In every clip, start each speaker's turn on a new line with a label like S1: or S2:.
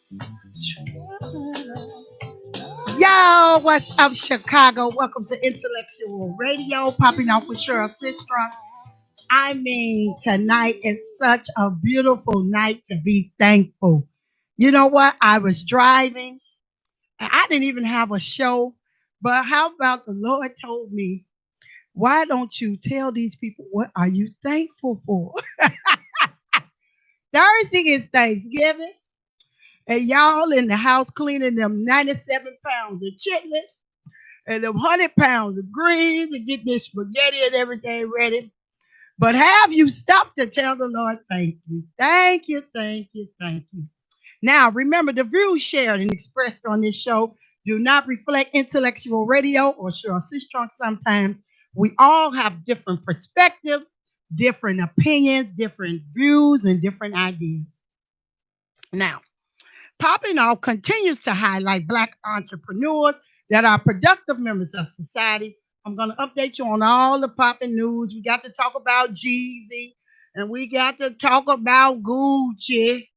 S1: Yo, what's up, Chicago? Welcome to Intellectual Radio, popping off with Chery Sistruck. I mean, tonight is such a beautiful night to be thankful. You know what? I was driving, and I didn't even have a show, but how about the Lord told me, why don't you tell these people what are you thankful for? Thursday is Thanksgiving, and y'all in the house cleaning them 97 pounds of chitlins and them 100 pounds of greens and get this spaghetti and everything ready. But have you stopped to tell the Lord thank you? Thank you, thank you, thank you. Now, remember, the views shared and expressed on this show do not reflect intellectual radio or sure Sistrunk sometimes. We all have different perspectives, different opinions, different views, and different ideas. Now, Poppin' Off continues to highlight Black entrepreneurs that are productive members of society. I'm going to update you on all the popping news. We got to talk about Jeezy, and we got to talk about Gucci,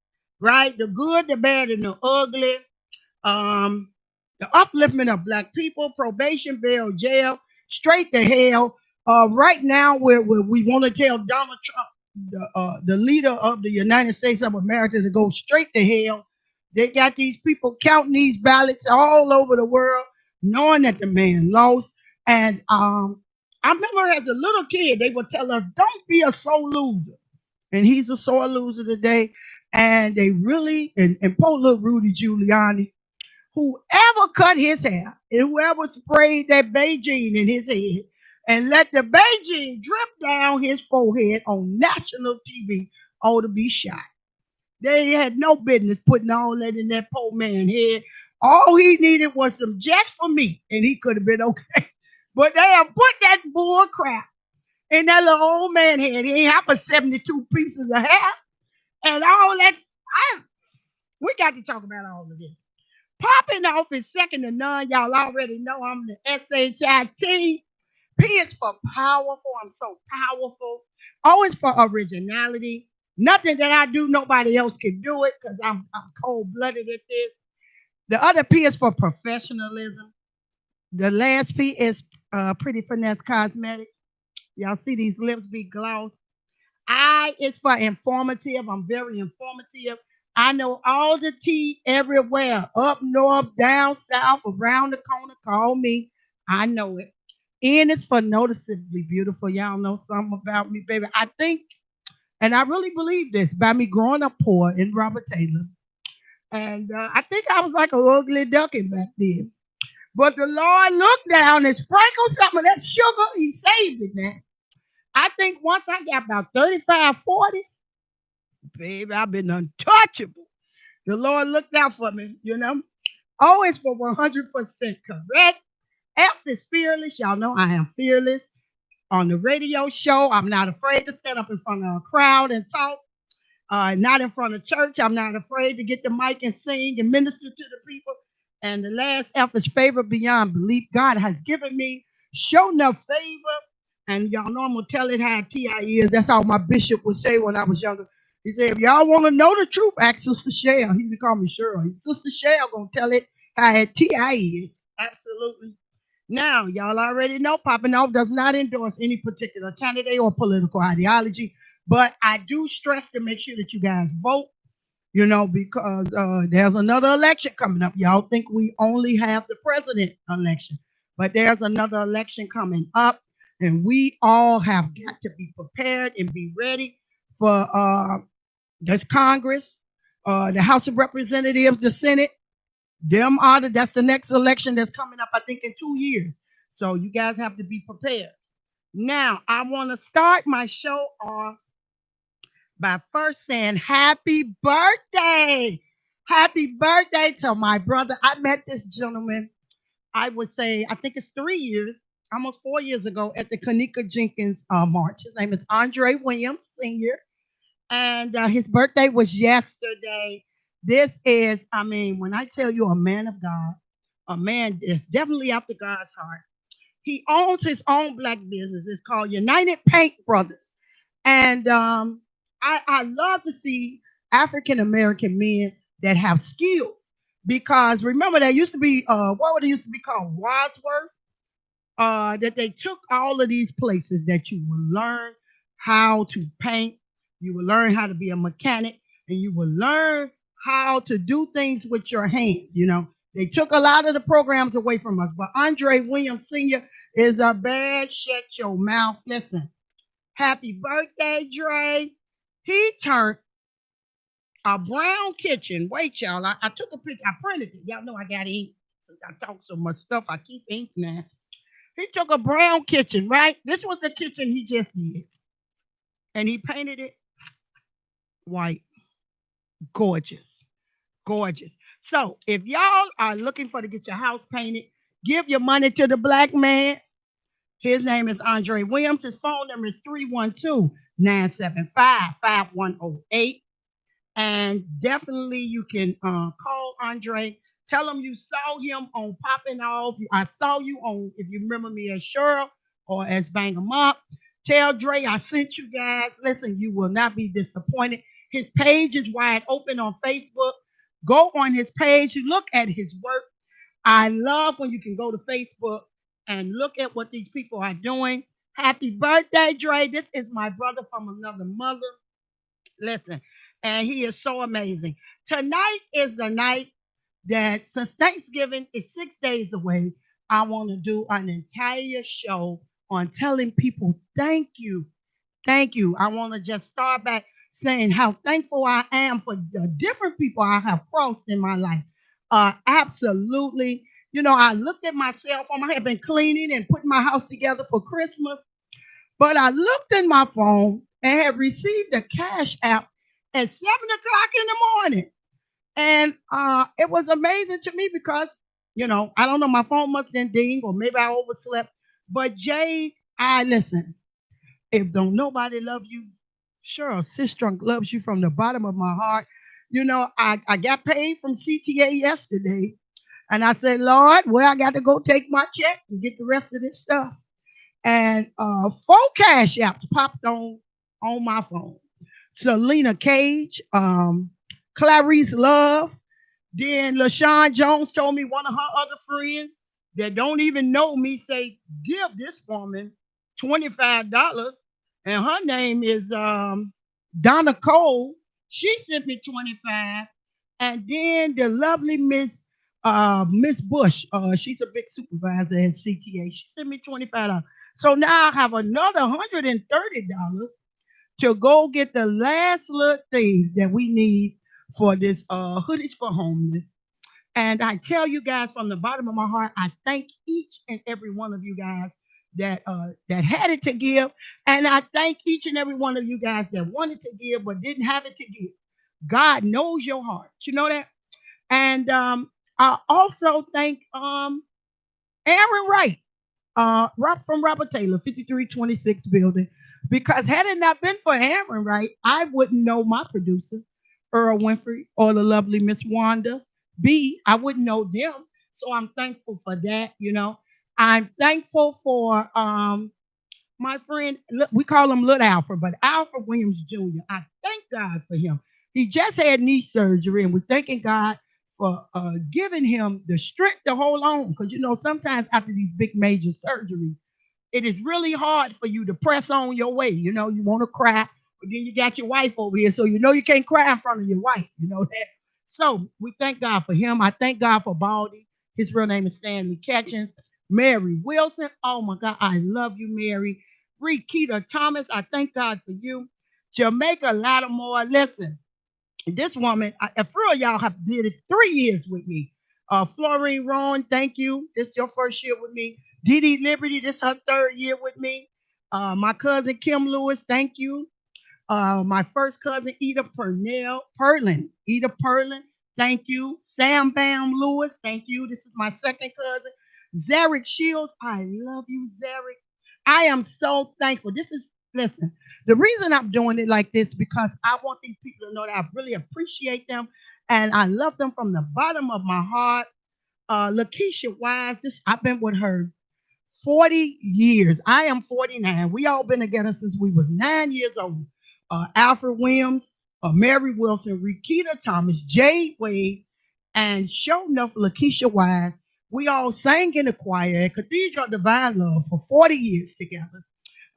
S1: right? The good, the bad, and the ugly. Um, the upliftment of Black people, probation, bail, jail, straight to hell. Right now, we want to tell Donald Trump, the leader of the United States of America, to go straight to hell. They got these people counting these ballots all over the world, knowing that the man lost. And I remember as a little kid, they would tell us, "Don't be a sore loser," and he's a sore loser today. And they really, and poor little Rudy Giuliani, whoever cut his hair and whoever sprayed that Beijing in his head and let the Beijing drip down his forehead on national TV ought to be shot. They had no business putting all that in that poor man's head. All he needed was some just for me, and he could have been okay. But they have put that bull crap in that little old man head. He ain't have but 72 pieces of hair and all that. We got to talk about all of this. Popping off is second to none. Y'all already know I'm the SHIT. P is for powerful. I'm so powerful. O is for originality. Nothing that I do, nobody else can do it because I'm cold blooded at this. The other P is for professionalism. The last P is pretty finesse cosmetics. Y'all see these lips be glossed. I is for informative. I'm very informative. I know all the tea everywhere, up north, down south, around the corner. Call me. I know it. N is for noticeably beautiful. Y'all know something about me, baby. I think, and I really believe this, by me growing up poor in Robert Taylor. And I think I was like a ugly duckling back then. But the Lord looked down and sprinkled some of that sugar. He saved it now. I think once I got about 35, 40, baby, I've been untouchable. The Lord looked out for me, you know. O is for 100% correct. F is fearless. Y'all know I am fearless. On the radio show, I'm not afraid to stand up in front of a crowd and talk. Not in front of church. I'm not afraid to get the mic and sing and minister to the people. And the last F is favor beyond belief. God has given me show enough favor. And y'all know I'm going to tell it how T.I. is. That's how my bishop would say when I was younger. He said, if y'all want to know the truth, ask Sister Shell. He would call me Cheryl. Sister Shell going to tell it how T.I. is. Absolutely. Now, y'all already know Poppin' Off does not endorse any particular candidate or political ideology, but I do stress to make sure that you guys vote, you know, because there's another election coming up. Y'all think we only have the president election, but there's another election coming up, and we all have got to be prepared and be ready for this Congress, the House of Representatives, the Senate. That's the next election that's coming up, I think, in 2 years. So you guys have to be prepared. Now, I want to start my show off by first saying happy birthday. Happy birthday to my brother. I met this gentleman, I would say, I think it's 3 years, almost 4 years ago at the Kanika Jenkins March. His name is Andre Williams, Sr., and his birthday was yesterday. This is, I mean, when I tell you a man of God, a man is definitely after God's heart. He owns his own black business. It's called United Paint Brothers. And I love to see African American men that have skills. Because remember, there used to be what would it used to be called, Wadsworth, that they took all of these places that you will learn how to paint, you will learn how to be a mechanic, and you will learn how to do things with your hands. They took a lot of the programs away from us, but Andre Williams Sr. is a bad shut your mouth. Listen, happy birthday, Dre. He turned a brown kitchen. Wait, y'all. I took a picture. I printed it. Y'all know I got to eat. Since I talk so much stuff, I keep eating now. He took a brown kitchen, right? This was the kitchen he just did. And he painted it white. Gorgeous. Gorgeous. So if y'all are looking for to get your house painted, give your money to the black man. His name is Andre Williams. His phone number is 312-975-5108. And definitely you can call Andre. Tell him you saw him on Poppin' Off. I saw you on, if you remember me, as Cheryl or as Bang 'em Up. Tell Dre I sent you guys. Listen, you will not be disappointed. His page is wide open on Facebook. Go on his page. Look at his work. I love when you can go to Facebook and look at what these people are doing. Happy birthday, Dre. This is my brother from another mother. Listen, and he is so amazing. Tonight is the night that, since Thanksgiving is 6 days away, I want to do an entire show on telling people thank you. Thank you. I want to just start back saying how thankful I am for the different people I have crossed in my life. Absolutely. I looked at myself. I had been cleaning and putting my house together for Christmas. But I looked in my phone and had received a cash app at 7 o'clock in the morning. And it was amazing to me because, I don't know, my phone must have ding or maybe I overslept. But Jade, I listen. If don't nobody love you, sure, Sistruck loves you from the bottom of my heart. I got paid from CTA yesterday. And I said, Lord, well, I got to go take my check and get the rest of this stuff. And four cash apps popped on my phone. Selena Cage, Clarice Love. Then LaShawn Jones told me one of her other friends that don't even know me say, give this woman $25. And her name is Donna Cole. She sent me 25. And then the lovely Miss Bush, she's a big supervisor at CTA. She sent me $25. So now I have another $130 to go get the last little things that we need for this hoodies for homeless. And I tell you guys from the bottom of my heart, I thank each and every one of you guys that had it to give, and I thank each and every one of you guys that wanted to give but didn't have it to give. God knows your heart. You know that. And I also thank Aaron Wright, from Robert Taylor, 5326 building. Because had it not been for Aaron Wright, I wouldn't know my producer, Earl Winfrey, or the lovely Miss Wanda B. I wouldn't know them. So I'm thankful for that. I'm thankful for my friend, we call him Little Alfred, but Alfred Williams Jr. I thank God for him. He just had knee surgery, and we're thanking God for giving him the strength to hold on. Because, sometimes after these big major surgeries, it is really hard for you to press on your way. You want to cry, but then you got your wife over here, so you can't cry in front of your wife. You know that. So we thank God for him. I thank God for Baldy. His real name is Stanley Catchings. Mary Wilson. Oh my God, I love you, Mary. Rikita Thomas. I thank God for you. Jamaica Lattimore. Listen, this woman, for real, y'all have did it 3 years with me. Florine Rowan, thank you. This is your first year with me. Dee Dee Liberty, this is her third year with me. My cousin Kim Lewis, thank you. My first cousin Eda Eda Perlin, thank you. Sam Bam Lewis, thank you. This is my second cousin. Zarek Shields, I love you, Zarek. I am so thankful. Listen, the reason I'm doing it like this because I want these people to know that I really appreciate them and I love them from the bottom of my heart. Lakeisha Wise, I've been with her 40 years. I am 49. We all been together since we was 9 years old. Alfred Williams, Mary Wilson, Rikita Thomas, Jay Wade, and show enough Lakeisha Wise. We all sang in the choir at Cathedral of Divine Love for 40 years together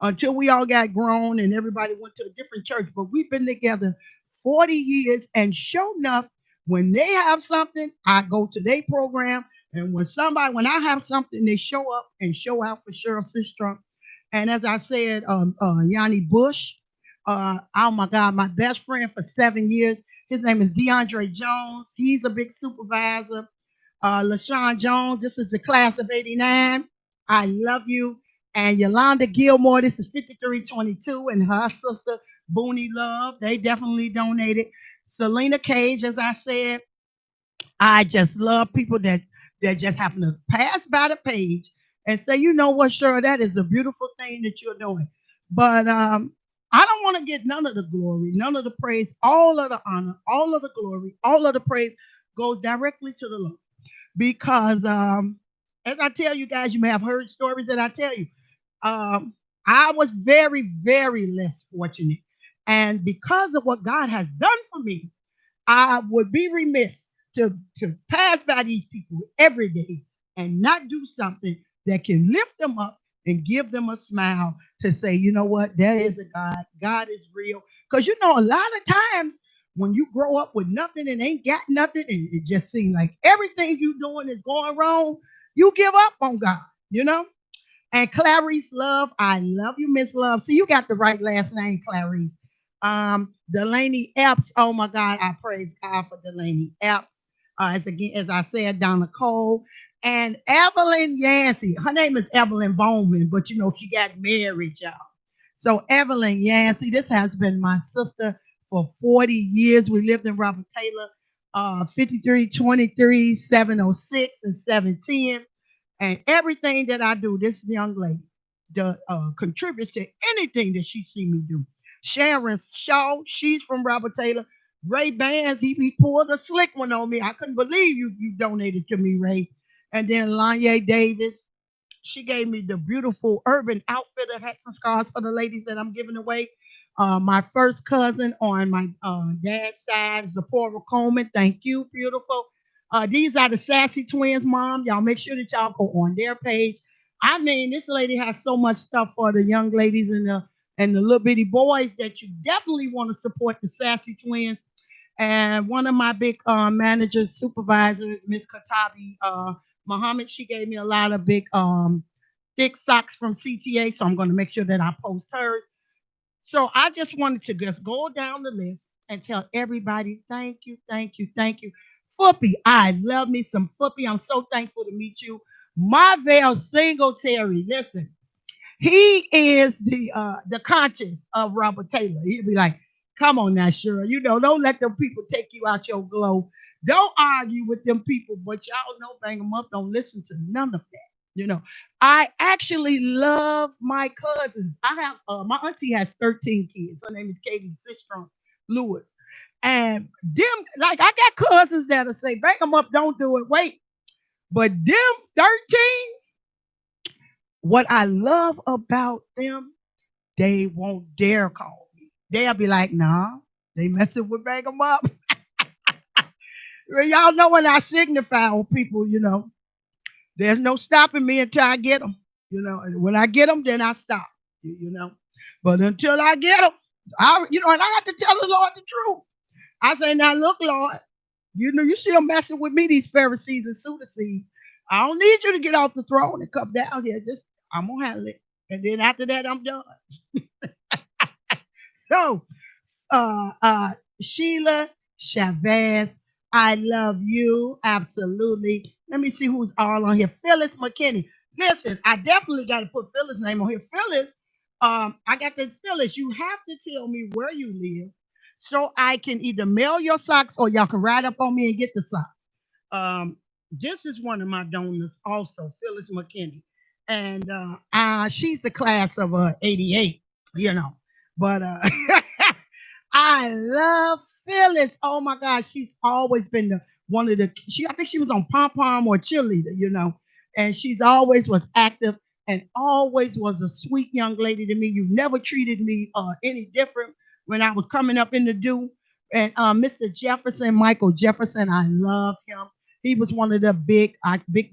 S1: until we all got grown and everybody went to a different church. But we've been together 40 years, and sure enough, when they have something, I go to their program. And when I have something, they show up and show out for Cheryl Sistruck. And as I said, Yanni Bush, oh my God, my best friend for 7 years. His name is DeAndre Jones. He's a big supervisor. LaShawn Jones, this is the class of 89. I love you. And Yolanda Gilmore, this is 5322, and her sister, Booney Love. They definitely donated. Selena Cage, as I said, I just love people that just happen to pass by the page and say, you know what, sure, that is a beautiful thing that you're doing. But I don't want to get none of the glory, none of the praise, all of the honor, all of the glory, all of the praise goes directly to the Lord. Because as I tell you guys, you may have heard stories that I tell you. Um, I was very, very less fortunate. And because of what God has done for me, I would be remiss to pass by these people every day and not do something that can lift them up and give them a smile to say, you know what, there is a God. God is real. Because you know, a lot of times when you grow up with nothing and ain't got nothing, and it just seems like everything you doing is going wrong, you give up on God, you know? And Clarice Love, I love you, Miss Love. See, you got the right last name, Clarice. Delaney Epps, oh my God, I praise God for Delaney Epps. As I said, Donna Cole and Evelyn Yancey. Her name is Evelyn Bowman, but you know she got married, y'all. So Evelyn Yancey, this has been my sister for 40 years. We lived in Robert Taylor, 5323, 706, and 710. And everything that I do, this young lady contributes to anything that she see me do. Sharon Shaw, she's from Robert Taylor. Ray Bands, he pulled a slick one on me. I couldn't believe you donated to me, Ray. And then Lanye Davis, she gave me the beautiful Urban Outfitter hats and scarves for the ladies that I'm giving away. My first cousin on my dad's side, Zipporah Coleman. Thank you, beautiful. These are the Sassy Twins, Mom. Y'all make sure that y'all go on their page. I mean, this lady has so much stuff for the young ladies and the little bitty boys that you definitely want to support the Sassy Twins. And one of my big managers, supervisors, Miss Katabi Muhammad, she gave me a lot of big thick socks from CTA. So I'm going to make sure that I post hers. So I just wanted to just go down the list and tell everybody, thank you, thank you, thank you. Fuppy, I love me some Fuppy. I'm so thankful to meet you. Marvell Singletary, listen, he is the conscience of Robert Taylor. He'll be like, come on now, Cheryl. You know, don't let them people take you out your glow. Don't argue with them people, but y'all know bang them up. Don't listen to none of that. You know, I actually love my cousins. I have my auntie has 13 kids. Her name is Katie Sistruck Lewis. And them, like I got cousins that'll say, bang them up, don't do it. Wait. But them 13, what I love about them, they won't dare call me. They'll be like, nah, they messing with bang them up. Well, y'all know when I signify with people, you know, there's no stopping me until I get them. You know, and when I get them, then I stop. You know, but until I get them, and I have to tell the Lord the truth. I say, now look, Lord, you know, you still messing with me, these Pharisees and Sadducees. I don't need you to get off the throne and come down here. Just I'm gonna handle it, and then after that, I'm done. So Sheila Chavez, I love you. Absolutely. Let me see who's all on here. Phyllis McKinney. Listen, I definitely got to put Phyllis' name on here. Phyllis, I got this Phyllis. You have to tell me where you live so I can either mail your socks or y'all can ride up on me and get the socks. Um, this is one of my donors also, Phyllis McKinney. And she's the class of 88, you know. But I love Phyllis. Oh my God, she's always been the one of the. I think she was on Pom Pom or Cheerleader, you know, and she's always was active and always was a sweet young lady to me. You never treated me any different when I was coming up in the do. And Mr. Jefferson, Michael Jefferson, I love him. He was one of the big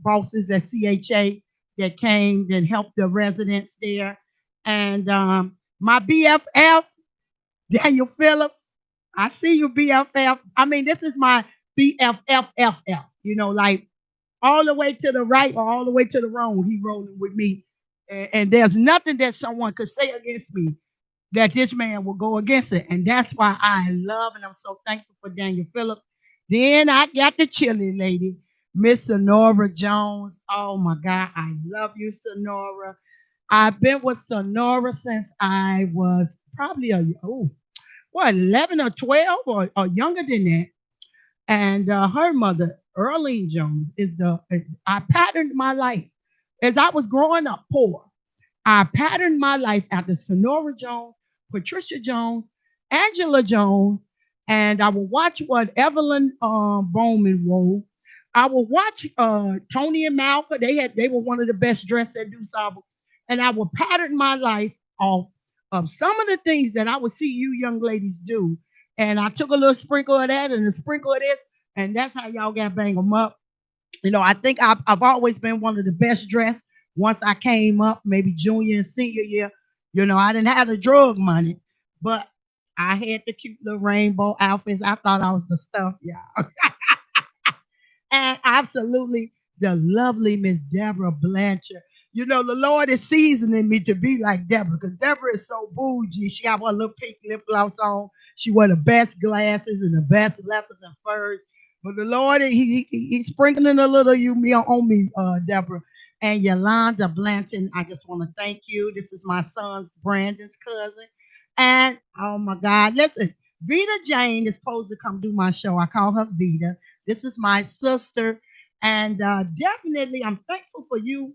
S1: bosses at CHA that came and helped the residents there. And my BFF, Daniel Phillips, I see you, BFF. I mean, this is my BFFFF. Like all the way to the right or all the way to the wrong, he rolling with me. And there's nothing that someone could say against me that this man will go against it. And that's why I love and I'm so thankful for Daniel Phillips. Then I got the chili lady, Miss Sonora Jones. Oh my God, I love you, Sonora. I've been with Sonora since I was probably 11 or 12 or younger than that. And her mother, Earlene Jones, I patterned my life as I was growing up poor. I patterned my life after Sonora Jones, Patricia Jones, Angela Jones, and I would watch what Evelyn Bowman wore. I would watch Tony and Malcolm. They were one of the best dressed at DuSable. And I would pattern my life off of some of the things that I would see you young ladies do. And I took a little sprinkle of that and a sprinkle of this, and that's how y'all got bang 'em up. I think I've always been one of the best dressed once I came up, maybe junior and senior year. I didn't have the drug money, but I had the cute little rainbow outfits. I thought I was the stuff, y'all. And absolutely the lovely Miss Deborah Blanchard. The Lord is seasoning me to be like Deborah because Deborah is so bougie. She got one little pink lip gloss on. She wear the best glasses and the best leathers and furs. But the Lord, he's sprinkling a little you me on me, Deborah. And Yolanda Blanton, I just want to thank you. This is my son's Brandon's cousin. And oh my God, listen, Vita Jane is supposed to come do my show. I call her Vita. This is my sister. And definitely, I'm thankful for you.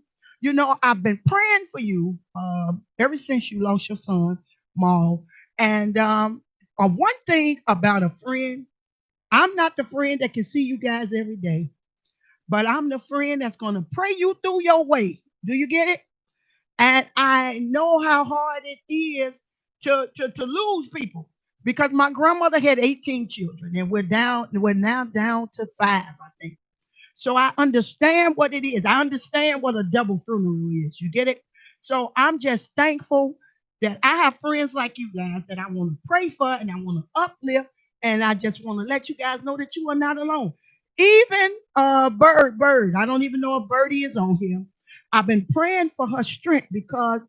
S1: I've been praying for you ever since you lost your son, Maul. And one thing about a friend, I'm not the friend that can see you guys every day, but I'm the friend that's going to pray you through your way. Do you get it? And I know how hard it is to lose people because my grandmother had 18 children and we're now down to five, I think. So I understand what it is. I understand what a double funeral is. You get it? So I'm just thankful that I have friends like you guys that I want to pray for and I want to uplift. And I just want to let you guys know that you are not alone. Even Bird, I don't even know if Birdie is on here. I've been praying for her strength because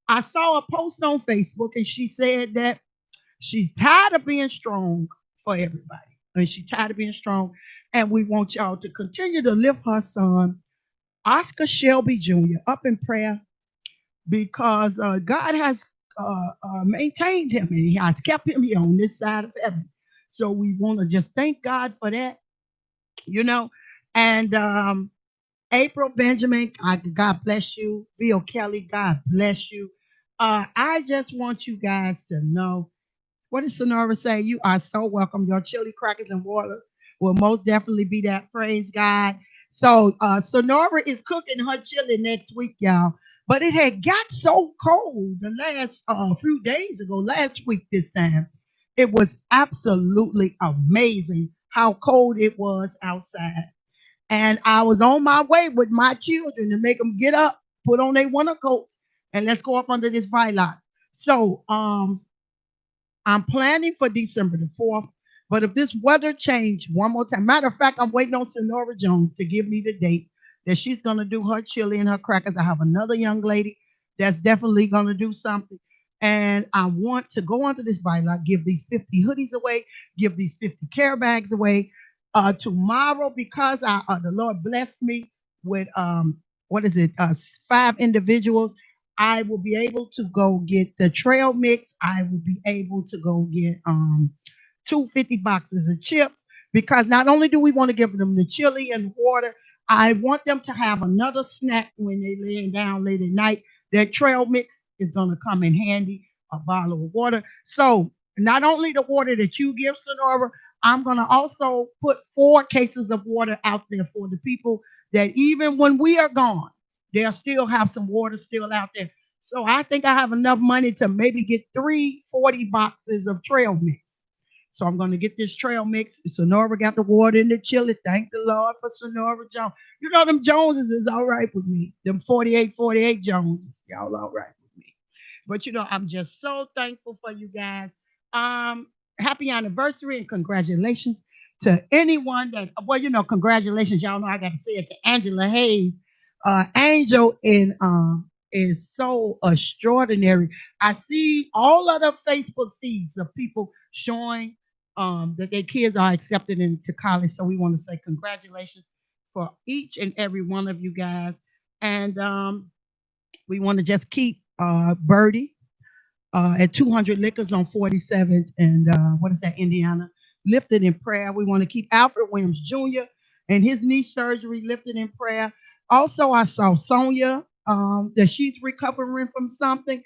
S1: I saw a post on Facebook and she said that she's tired of being strong for everybody. And she's tired of being strong. And we want y'all to continue to lift her son, Oscar Shelby Jr., up in prayer because God has maintained him and he has kept him here on this side of heaven. So we want to just thank God for that, you know. And April Benjamin, God bless you. Phil Kelly, God bless you. I just want you guys to know what does Sonora say? You are so welcome. Your chili crackers and water will most definitely be that. Praise God. So Sonora is cooking her chili next week, y'all. But it had got so cold the last few days ago, last week this time. It was absolutely amazing how cold it was outside. And I was on my way with my children to make them get up, put on their winter coats, and let's go up under this violet. So I'm planning for December the 4th. But if this weather change one more time, matter of fact, I'm waiting on Sonora Jones to give me the date that she's going to do her chili and her crackers. I have another young lady that's definitely going to do something. And I want to go onto this bylaw, give these 50 hoodies away, give these 50 care bags away. Tomorrow, because the Lord blessed me with, what is it, 5 individuals, I will be able to go get the trail mix. I will be able to go get 250 boxes of chips because not only do we want to give them the chili and water, I want them to have another snack when they're laying down late at night. That trail mix is going to come in handy, a bottle of water. So not only the water that you give, Sonora, I'm going to also put 4 cases of water out there for the people that even when we are gone, they'll still have some water still out there. So I think I have enough money to maybe get 340 boxes of trail mix. So I'm going to get this trail mix. Sonora got the water in the chili. Thank the Lord for Sonora Jones. You know them Joneses is all right with me. Them 48 Joneses. Y'all all right with me. But I'm just so thankful for you guys. Um, Happy anniversary and congratulations to anyone that congratulations. Y'all know I got to say it to Angela Hayes. Angel is so extraordinary. I see all of the Facebook feeds of people showing that their kids are accepted into college. So we want to say congratulations for each and every one of you guys. And we want to just keep Birdie at 200 Liquors on 47th and what is that, Indiana, lifted in prayer. We want to keep Alfred Williams Jr. and his knee surgery lifted in prayer. Also, I saw Sonia that she's recovering from something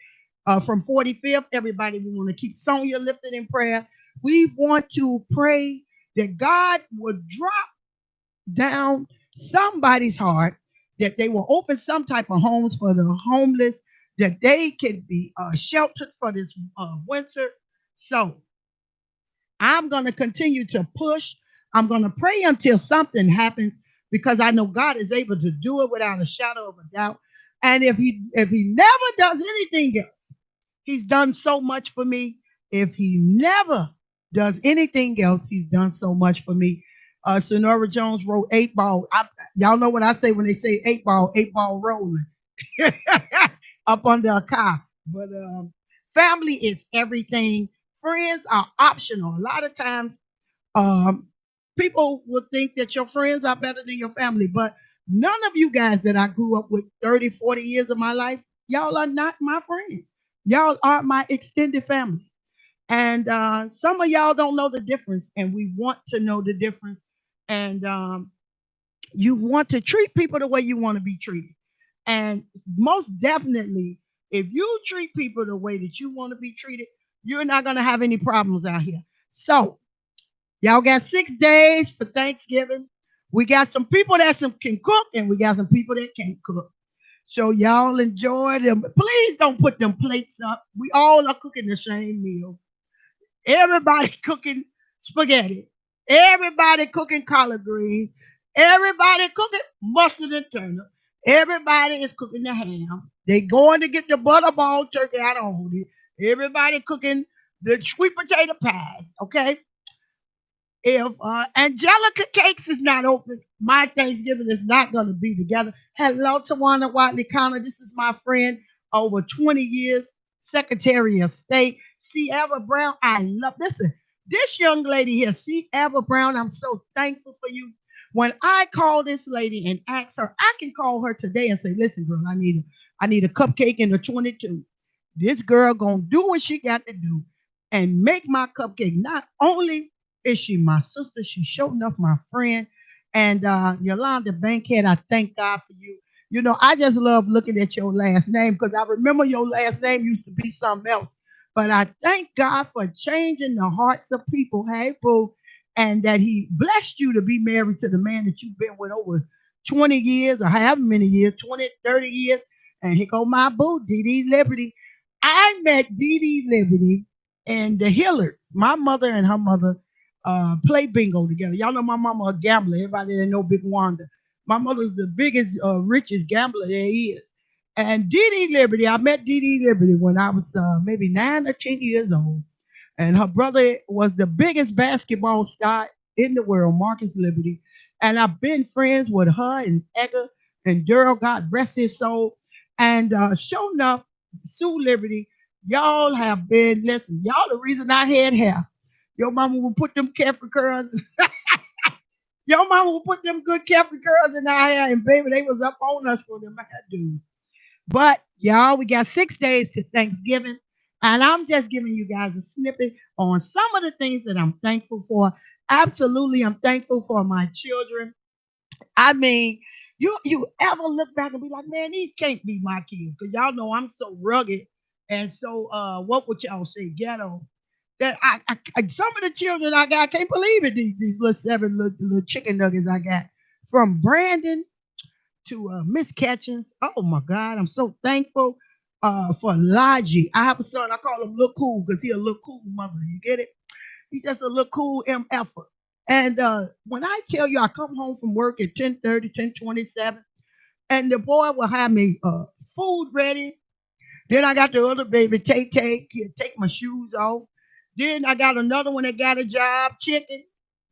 S1: from 45th. Everybody, we want to keep Sonia lifted in prayer. We want to pray that God would drop down somebody's heart, that they will open some type of homes for the homeless, that they can be sheltered for this winter. So I'm going to continue to push. I'm going to pray until something happens because I know God is able to do it without a shadow of a doubt. And if he never does anything else, he's done so much for me. If he never does anything else, he's done so much for me. Sonora Jones wrote 8 ball. Y'all know what I say when they say 8 ball rolling up under a car. But family is everything. Friends are optional. A lot of times, um, people will think that your friends are better than your family, but none of you guys that I grew up with 30, 40 years of my life, y'all are not my friends. Y'all are my extended family. And some of y'all don't know the difference, and we want to know the difference. And you want to treat people the way you want to be treated. And most definitely, if you treat people the way that you want to be treated, you're not going to have any problems out here. So, y'all got 6 days for Thanksgiving. We got some people that can cook, and we got some people that can't cook. So y'all enjoy them. Please don't put them plates up. We all are cooking the same meal. Everybody cooking spaghetti. Everybody cooking collard greens. Everybody cooking mustard and turnip. Everybody is cooking the ham. They going to get the butterball turkey. I don't hold it. Everybody cooking the sweet potato pies. Okay. If Angelica Cakes is not open, my Thanksgiving is not going to be together. Hello, Tawana Watley Connor. This is my friend over 20 years, Secretary of State. C. Eva Brown, I love. Listen, this young lady here, C. Eva Brown, I'm so thankful for you. When I call this lady and ask her, I can call her today and say, listen, girl, I need a cupcake in the 22. This girl gonna do what she got to do and make my cupcake. Not only is she my sister, she's sure enough my friend. And Yolanda Bankhead, I thank God for you. I just love looking at your last name because I remember your last name used to be something else. But I thank God for changing the hearts of people, hey, boo, and that He blessed you to be married to the man that you've been with over 20 years or however many years, 20, 30 years. And here go my boo, Dee Dee Liberty. I met Dee Dee Liberty and the Hillards. My mother and her mother play bingo together. Y'all know my mama a gambler. Everybody that know Big Wanda. My mother's the biggest, richest gambler there is. And Dee Dee Liberty, I met Dee Dee Liberty when I was maybe 9 or 10 years old. And her brother was the biggest basketball star in the world, Marcus Liberty. And I've been friends with her and Edgar and Daryl, God rest his soul. And sure enough, Sue Liberty, y'all have been, listen, y'all the reason I had hair. Your mama will put them carefree curls. Your mama will put them good carefree curls in our hair, and baby, they was up on us for them hairdos. But y'all, we got 6 days to Thanksgiving, and I'm just giving you guys a snippet on some of the things that I'm thankful for. Absolutely, I'm thankful for my children. I mean, you ever look back and be like, man, these can't be my kids, because y'all know I'm so rugged and so what would y'all say, ghetto. That some of the children I got, I can't believe it. These little seven little chicken nuggets I got from Brandon to Miss Catchings. Oh my God, I'm so thankful for Logie. I have a son. I call him Look Cool because he a look cool mother. You get it? He's just a little cool effort. And when I tell you, I come home from work at 10:30, 10:27, and the boy will have me food ready. Then I got the other baby, Tay Tay. He'll take my shoes off. Then I got another one that got a job, chicken.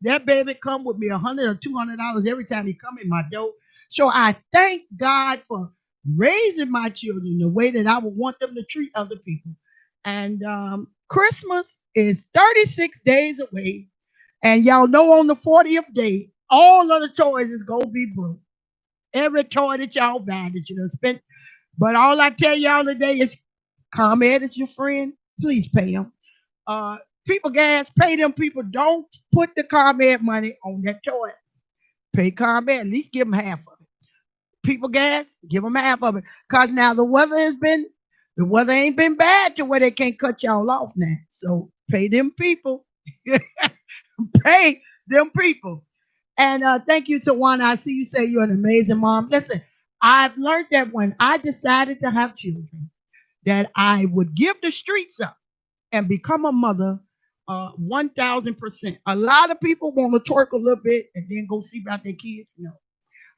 S1: That baby come with me $100 or $200 every time he come in my door. So I thank God for raising my children the way that I would want them to treat other people. And Christmas is 36 days away. And y'all know on the 40th day, all of the toys is going to be broke. Every toy that y'all buy that you done spent. But all I tell y'all today is ComEd is your friend. Please pay them. Uh, People gas, pay them people. Don't put the ComEd money on that toy. Pay ComEd. At least give them half of it. People gas, give them half of it. Cause now the weather ain't been bad to where they can't cut y'all off now. So pay them people. Pay them people. And thank you, Tawana. I see you say you're an amazing mom. Listen, I've learned that when I decided to have children, that I would give the streets up and become a mother 1,000%. A lot of people want to twerk a little bit and then go see about their kids. No,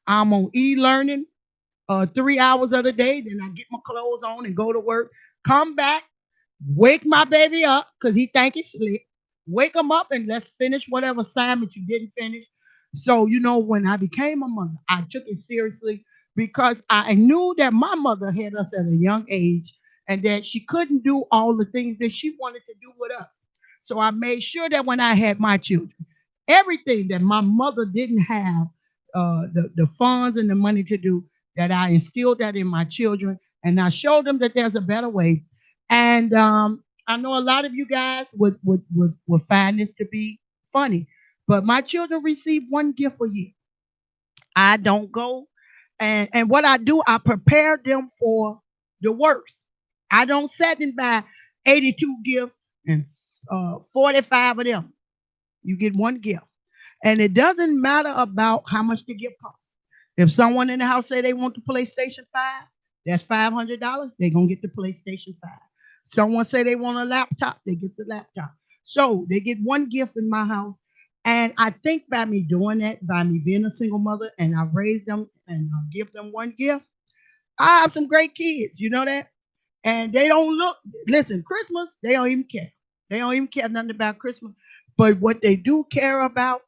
S1: I'm on e-learning 3 hours of the day. Then I get my clothes on and go to work. Come back, wake my baby up because he think he's slick. Wake him up and let's finish whatever assignment you didn't finish. So, when I became a mother, I took it seriously because I knew that my mother had us at a young age and that she couldn't do all the things that she wanted to do with us. So I made sure that when I had my children, everything that my mother didn't have the funds and the money to do, that I instilled that in my children and I showed them that there's a better way. And I know a lot of you guys would find this to be funny, but my children receive one gift a year. I don't go. And what I do, I prepare them for the worst. I don't sit and buy 82 gifts and 45 of them. You get one gift. And it doesn't matter about how much the gift costs. If someone in the house say they want the PlayStation 5, that's $500. They're going to get the PlayStation 5. Someone say they want a laptop, they get the laptop. So they get one gift in my house. And I think by me doing that, by me being a single mother, and I raise them and I give them one gift, I have some great kids. You know that? And they don't listen, Christmas, they don't even care. They don't even care nothing about Christmas. But what they do care about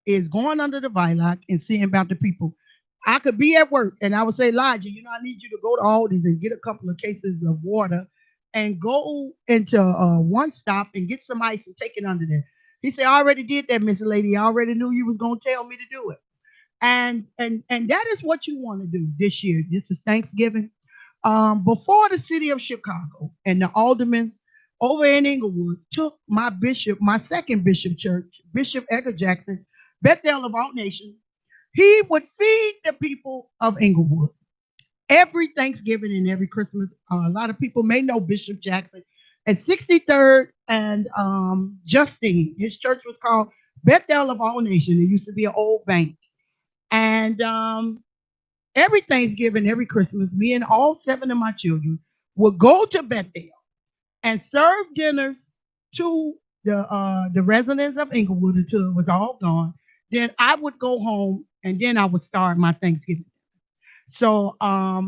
S1: is going under the viaduct and seeing about the people. I could be at work and I would say, Elijah, I need you to go to Aldi's and get a couple of cases of water and go into one stop and get some ice and take it under there. He said, I already did that, Miss Lady. I already knew you was gonna tell me to do it. And that is what you want to do this year. This is Thanksgiving. Before the city of Chicago and the aldermen over in Inglewood took my bishop, my second bishop church, Bishop Edgar Jackson, Bethel of all nations, he would feed the people of Inglewood every Thanksgiving and every Christmas. A lot of people may know Bishop Jackson at 63rd and Justine. His church was called Bethel of all nations. It used to be an old bank. And every Thanksgiving, every Christmas, me and all seven of my children would go to Bethel and serve dinners to the residents of Inglewood until it was all gone. Then I would go home and then I would start my Thanksgiving. So I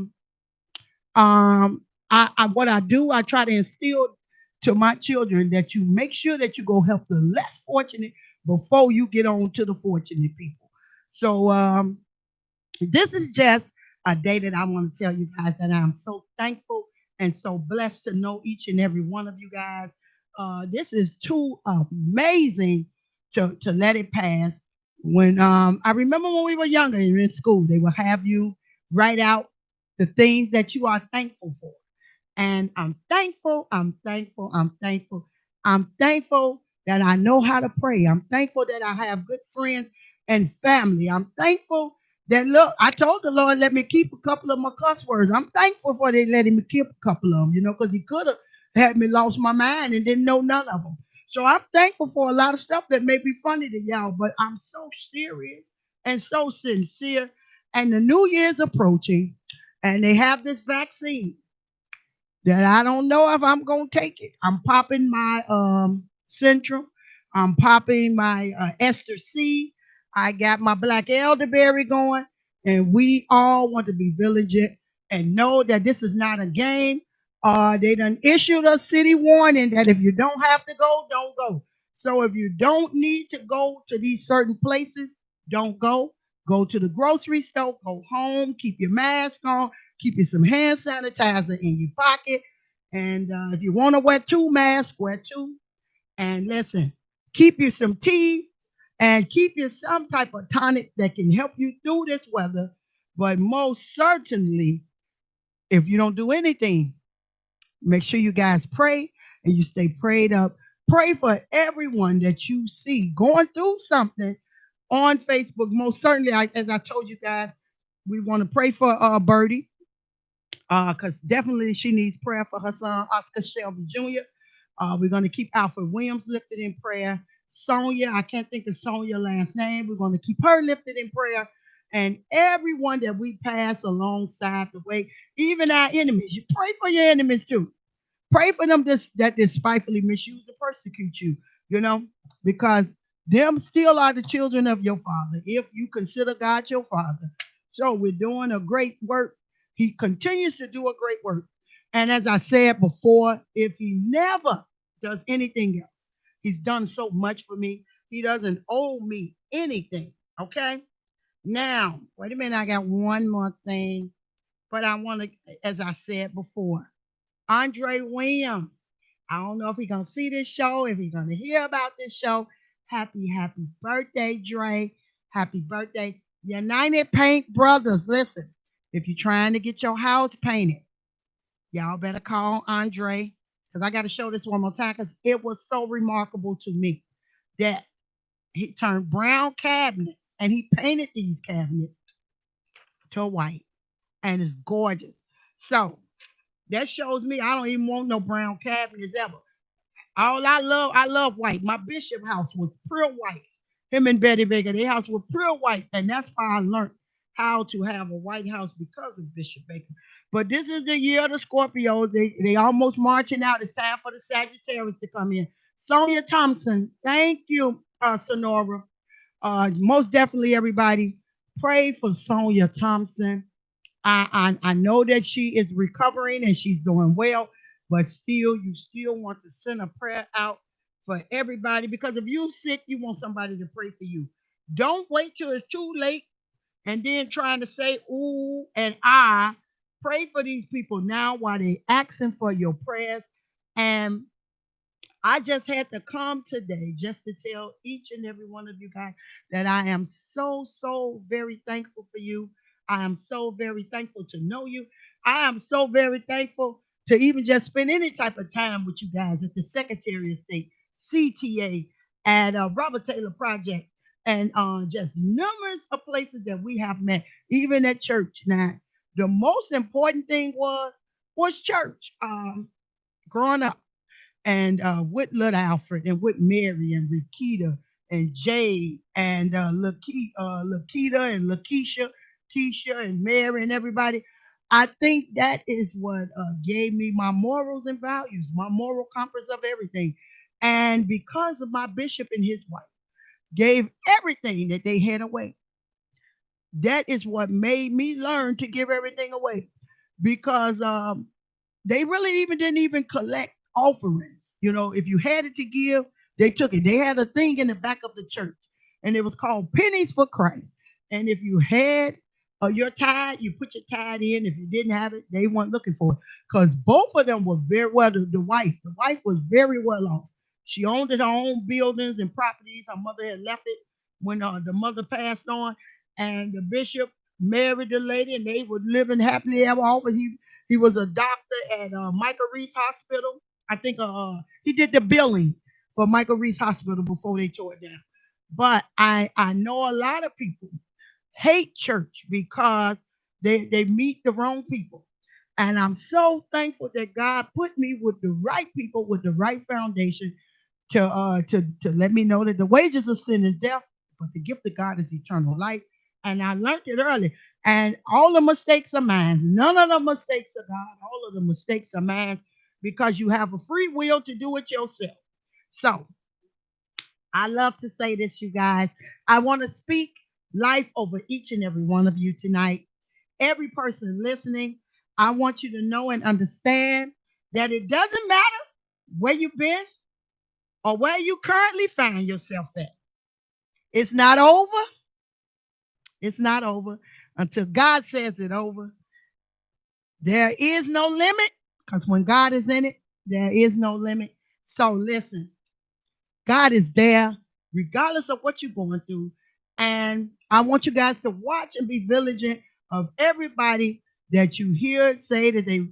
S1: what I do, I try to instill to my children that you make sure that you go help the less fortunate before you get on to the fortunate people. So this is just a day that I want to tell you guys that I'm so thankful and so blessed to know each and every one of you guys. This is too amazing to let it pass. When I remember when we were younger and in school, they would have you write out the things that you are thankful for. And I'm thankful, I'm thankful, I'm thankful. I'm thankful that I know how to pray. I'm thankful that I have good friends and family. I'm thankful that, look, I told the Lord, let me keep a couple of my cuss words. I'm thankful for they letting me keep a couple of them, because he could have had me lost my mind and didn't know none of them. So I'm thankful for a lot of stuff that may be funny to y'all, but I'm so serious and so sincere. And the New Year's approaching, and they have this vaccine that I don't know if I'm gonna take it. I'm popping my Centrum. I'm popping my Esther C. I got my black elderberry going, and we all want to be vigilant and know that this is not a game. They done issued a city warning that if you don't have to go, don't go. So if you don't need to go to these certain places, don't go. Go to the grocery store, go home, keep your mask on, keep you some hand sanitizer in your pocket. And if you want to wear two masks, wear two. And listen, keep you some tea and keep you some type of tonic that can help you through this weather. But most certainly, if you don't do anything, make sure you guys pray and you stay prayed up. Pray for everyone that you see going through something on Facebook. Most certainly, as I told you guys, we want to pray for Birdie because definitely she needs prayer for her son, Oscar Shelby Jr. We're going to keep Alfred Williams lifted in prayer. Sonia, I can't think of Sonia's last name. We're going to keep her lifted in prayer. And everyone that we pass alongside the way, even our enemies. You pray for your enemies too. Pray for them that despitefully misuse and persecute you, you know, because them still are the children of your father, if you consider God your father. So we're doing a great work. He continues to do a great work. And as I said before, if he never does anything else, he's done so much for me. He doesn't owe me anything. Okay. Now, wait a minute. I got one more thing, but I want to, as I said before, Andre Williams. I don't know if he's gonna see this show, if he's gonna hear about this show. Happy birthday, Dre. Happy birthday. United Paint Brothers. Listen, if you're trying to get your house painted, y'all better call Andre. Because I gotta show this one more time because it was so remarkable to me that he turned brown cabinets and he painted these cabinets to white. And it's gorgeous. So that shows me I don't even want no brown cabinets ever. All I love white. My bishop house was pure white. Him and Betty Baker, their house was pure white, and that's why I learned how to have a white house because of Bishop Baker. But this is the year of the Scorpios. They almost marching out. It's time for the Sagittarius to come in. Sonia Thompson, thank you, Sonora. Most definitely, everybody, pray for Sonia Thompson. I know that she is recovering and she's doing well, but still, you still want to send a prayer out for everybody because if you're sick, you want somebody to pray for you. Don't wait till it's too late and then trying to say ooh and ah. Pray for these people now while they asking for your prayers. And I just had to come today just to tell each and every one of you guys that I am so very thankful for you. I am so very thankful to know you. I am so very thankful to even just spend any type of time with you guys at the Secretary of State, CTA, at Robert Taylor Project, and just numerous of places that we have met, even at church. Now, the most important thing was church. Growing up and with little Alfred and with Mary and Rikita and Jade and Lakita and Lakeisha, Tisha and Mary and everybody. I think that is what gave me my morals and values, my moral compass of everything. And because of my bishop and his wife gave everything that they had away, that is what made me learn to give everything away. Because they really even didn't even collect offerings. You know, if you had it to give, they took it. They had a thing in the back of the church, and it was called Pennies for Christ. And if you had your tithe, you put your tithe in. If you didn't have it, they weren't looking for it because both of them were very well. The wife was very well off. She owned her own buildings and properties. Her mother had left it when the mother passed on, and the bishop married the lady, and they were living happily ever after. He was a doctor at Michael Reese Hospital. I think he did the billing for Michael Reese Hospital before they tore it down. But I know a lot of people hate church because they meet the wrong people. And I'm so thankful that God put me with the right people with the right foundation to let me know that the wages of sin is death, but the gift of God is eternal life. And I learned it early. And all the mistakes are mine. None of the mistakes are God. All of the mistakes are mine because you have a free will to do it yourself. So I love to say this, you guys. I want to speak life over each and every one of you tonight. Every person listening, I want you to know and understand that it doesn't matter where you've been or where you currently find yourself at. It's not over. It's not over until God says it's over. There is no limit because when God is in it, there is no limit. So listen, God is there regardless of what you're going through. And I want you guys to watch and be vigilant of everybody that you hear say that they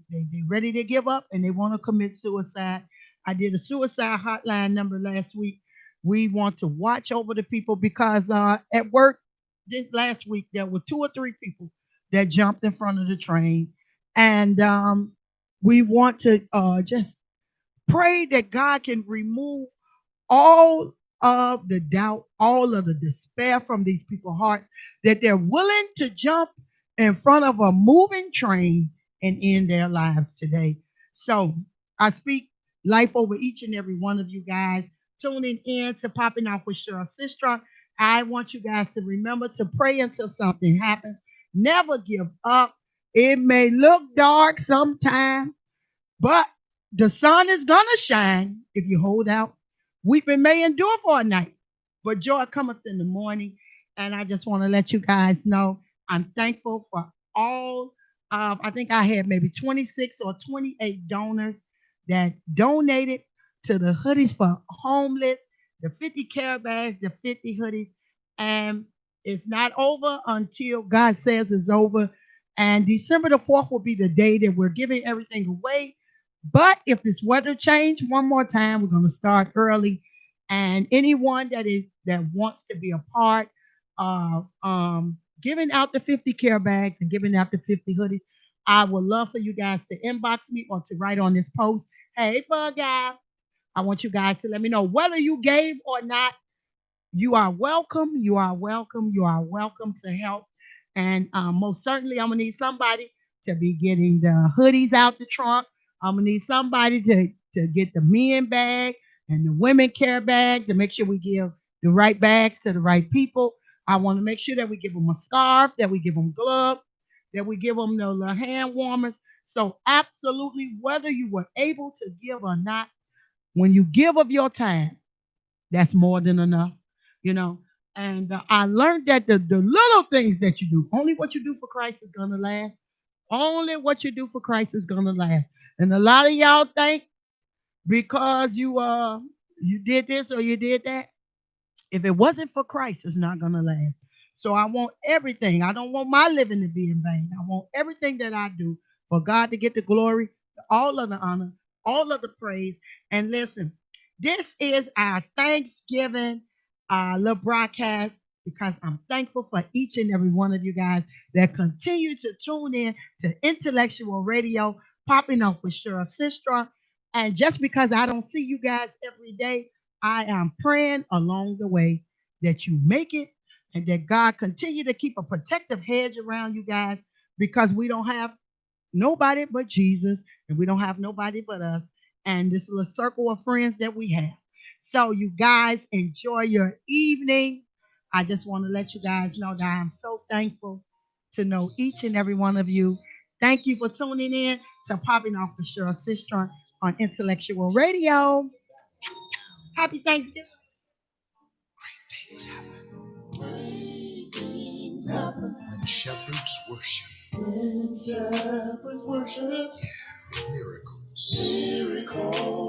S1: ready to give up and they want to commit suicide. I did a suicide hotline number last week. We want to watch over the people because at work this last week there were 2 or 3 people that jumped in front of the train. And we want to just pray that God can remove all of the doubt, all of the despair from these people's hearts, that they're willing to jump in front of a moving train and end their lives today. So I speak life over each and every one of you guys tuning in to Popping Off with Cheryl Sistruck. I want you guys to remember to pray until something happens. Never give up. It may look dark sometimes, but the sun is gonna shine if you hold out. Weeping may endure for a night, but joy cometh in the morning. And I just want to let you guys know I'm thankful for all of, I think I had maybe 26 or 28 donors that donated to the hoodies for homeless, the 50 care bags, the 50 hoodies. And it's not over until God says it's over. And December the 4th will be the day that we're giving everything away, but if this weather change one more time, we're going to start early. And anyone that wants to be a part of giving out the 50 care bags and giving out the 50 hoodies, I would love for you guys to inbox me or to write on this post. Hey, bug guy, I want you guys to let me know whether you gave or not. You are welcome. You are welcome. You are welcome to help. And most certainly, I'm gonna need somebody to be getting the hoodies out the trunk. I'm gonna need somebody to get the men bag and the women care bag to make sure we give the right bags to the right people. I want to make sure that we give them a scarf, that we give them gloves, that we give them the little hand warmers. So absolutely, whether you were able to give or not, when you give of your time, that's more than enough, you know. And I learned that the little things that you do, only what you do for Christ is gonna last. Only what you do for Christ is gonna last. And a lot of y'all think because you did this or you did that, if it wasn't for Christ, it's not going to last. So I want everything. I don't want my living to be in vain. I want everything that I do for God to get the glory, all of the honor, all of the praise. And listen, this is our Thanksgiving little broadcast because I'm thankful for each and every one of you guys that continue to tune in to Intellectual Radio, Popping Off with Cheryl Sistra. And just because I don't see you guys every day, I am praying along the way that you make it and that God continue to keep a protective hedge around you guys because we don't have nobody but Jesus and we don't have nobody but us and this little circle of friends that we have. So you guys enjoy your evening. I just want to let you guys know that I'm so thankful to know each and every one of you. Thank you for tuning in to Popping Off with Cheryl Sistron on Intellectual Radio. Happy Thanksgiving. Things happen. Great things happen. When shepherds worship. When shepherds worship. Miracles. Miracles.